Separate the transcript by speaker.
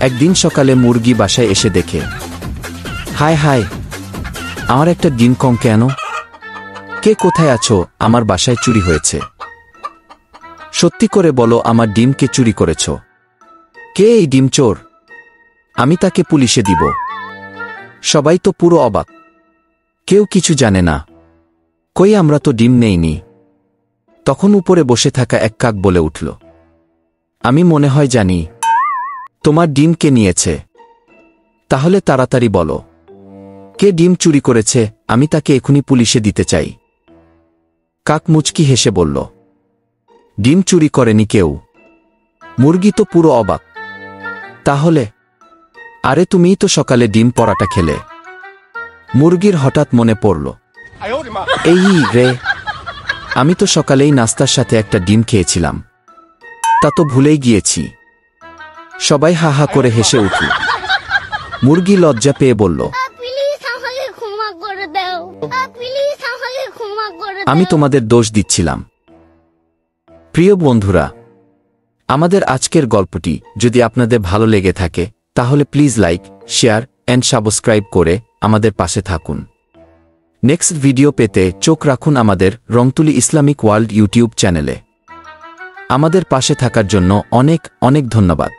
Speaker 1: একদিন সকালে মুরগি বাসায় এসে দেখে, হায় হায়, আমার একটা ডিম কম কেন? কে কোথায় আছো? আমার বাসায় চুরি হয়েছে। সত্যি করে বলো, আমার ডিম কে চুরি করেছ? কে এই ডিম চোর? আমি তাকে পুলিশে দিব। সবাই তো পুরো অবাক, কেউ কিছু জানে না। কই, আমরা তো ডিম নেইনি। তখন উপরে বসে থাকা এক কাক বলে উঠল, আমি মনে হয় জানি তোমার ডিম কে নিয়েছে। তাহলে তাড়াতাড়ি বলো, কে ডিম চুরি করেছে? আমি তাকে এখনই পুলিশে দিতে চাই। কাক মুচকি হেসে বলল, ডিম চুরি করেনি কেউ। মুরগি তো পুরো অবাক। তাহলে? আরে তুমিই তো সকালে ডিম পরাটা খেলে। মুরগির হঠাৎ মনে পড়ল, এই রে, আমি তো সকালেই নাস্তার সাথে একটা ডিম খেয়েছিলাম। তা তো ভুলেই গিয়েছি। সবাই হা হা করে হেসে উঠল। মুরগি লজ্জা পেয়ে বলল, আমি তোমাদের দোষ দিচ্ছিলাম। প্রিয় বন্ধুরা, আমাদের আজকের গল্পটি যদি আপনাদের ভালো লেগে থাকে তাহলে please like, share and subscribe করে আমাদের পাশে থাকুন। নেক্সট ভিডিও পেতে চোখ রাখুন আমাদের রংতুলি ইসলামিক ওয়ার্ল্ড ইউটিউব চ্যানেলে। আমাদের পাশে থাকার জন্য অনেক অনেক ধন্যবাদ।